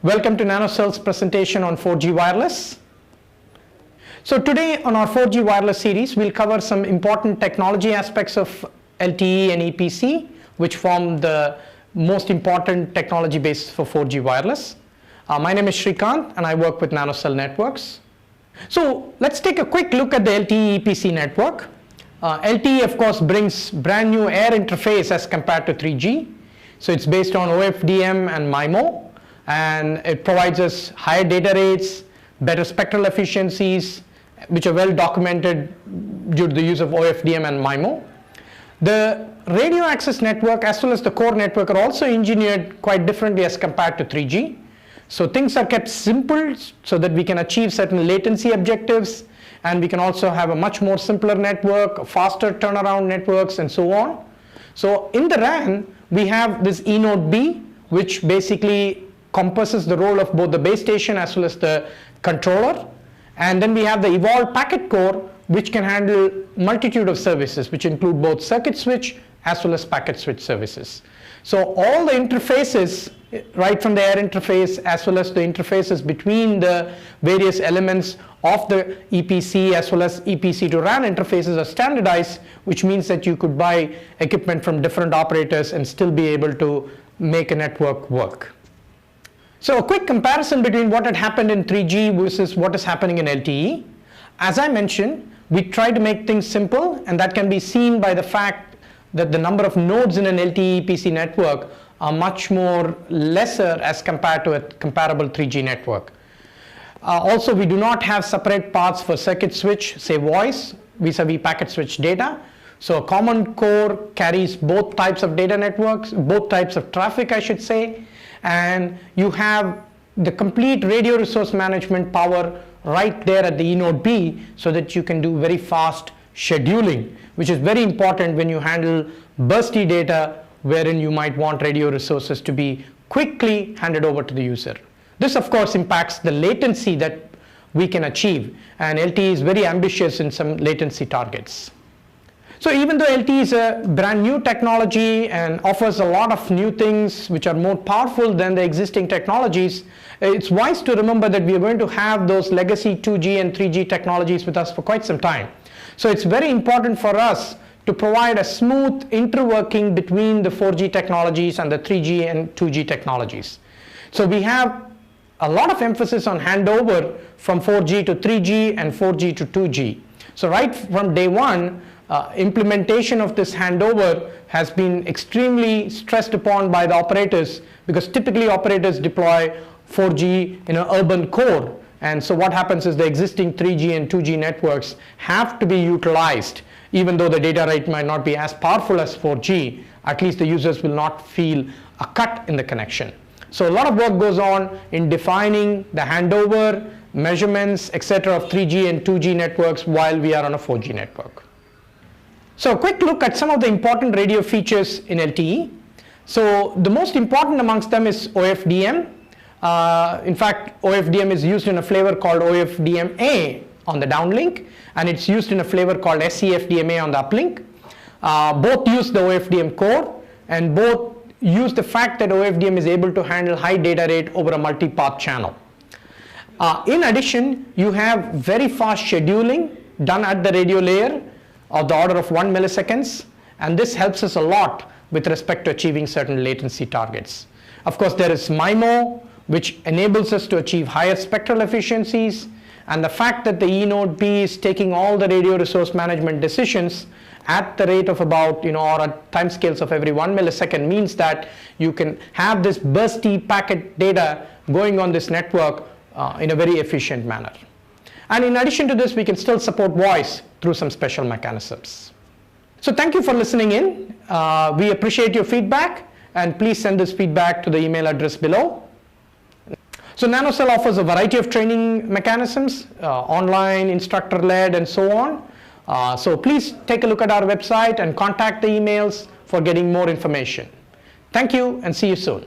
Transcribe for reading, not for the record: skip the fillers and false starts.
Welcome to NanoCell's presentation on 4G wireless. So today on our 4G wireless series, we'll cover some important technology aspects of LTE and EPC, which form the most important technology base for 4G wireless. My name is Shrikant and I work with NanoCell Networks. So let's take a quick look at the LTE EPC network. LTE of course brings brand new air interface as compared to 3G. So it's based on OFDM and MIMO, and it provides us higher data rates, better spectral efficiencies, which are well documented due to the use of OFDM and MIMO. The radio access network as well as the core network are also engineered quite differently as compared to 3G. So things are kept simple so that we can achieve certain latency objectives, and we can also have a much more simpler network, faster turnaround networks, and so on. So in the RAN, we have this eNode B, which basically compasses the role of both the base station as well as the controller. And then we have the evolved packet core, which can handle multitude of services, which include both circuit switch as well as packet switch services. So all the interfaces, right from the air interface as well as the interfaces between the various elements of the EPC as well as EPC to RAN interfaces are standardized, which means that you could buy equipment from different operators and still be able to make a network work. So a quick comparison between what had happened in 3G versus what is happening in LTE. As I mentioned, we try to make things simple, and that can be seen by the fact that the number of nodes in an LTE EPC network are much more lesser as compared to a comparable 3G network. Also, we do not have separate paths for circuit switch, say voice, vis-a-vis packet switch data. So a common core carries both types of data networks, both types of traffic, I should say, and you have the complete radio resource management power right there at the eNode B, so that you can do very fast scheduling, which is very important when you handle bursty data wherein you might want radio resources to be quickly handed over to the user. This of course impacts the latency that we can achieve, and LTE is very ambitious in some latency targets. So even though LTE is a brand new technology and offers a lot of new things which are more powerful than the existing technologies, it's wise to remember that we are going to have those legacy 2G and 3G technologies with us for quite some time. So it's very important for us to provide a smooth interworking between the 4G technologies and the 3G and 2G technologies. So we have a lot of emphasis on handover from 4G to 3G and 4G to 2G. So right from day one, implementation of this handover has been extremely stressed upon by the operators, because typically operators deploy 4G in an urban core, and so what happens is the existing 3G and 2G networks have to be utilized. Even though the data rate might not be as powerful as 4G, at least the users will not feel a cut in the connection. So a lot of work goes on in defining the handover, measurements, etc. of 3G and 2G networks while we are on a 4G network. So a quick look at some of the important radio features in LTE. So the most important amongst them is OFDM. In fact, OFDM is used in a flavor called OFDMA on the downlink, and it's used in a flavor called SCFDMA on the uplink. Both use the OFDM core, and both use the fact that OFDM is able to handle high data rate over a multi-path channel. In addition, you have very fast scheduling done at the radio layer of the order of 1 milliseconds, and this helps us a lot with respect to achieving certain latency targets. Of course, there is MIMO, which enables us to achieve higher spectral efficiencies, and the fact that the eNode B is taking all the radio resource management decisions at the rate of about, or at time scales of every 1 millisecond means that you can have this bursty packet data going on this network in a very efficient manner. And in addition to this, we can still support voice through some special mechanisms. So thank you for listening in. We appreciate your feedback, and please send this feedback to the email address below. So NanoCell offers a variety of training mechanisms, online, instructor-led, and so on. So please take a look at our website and contact the emails for getting more information. Thank you, and see you soon.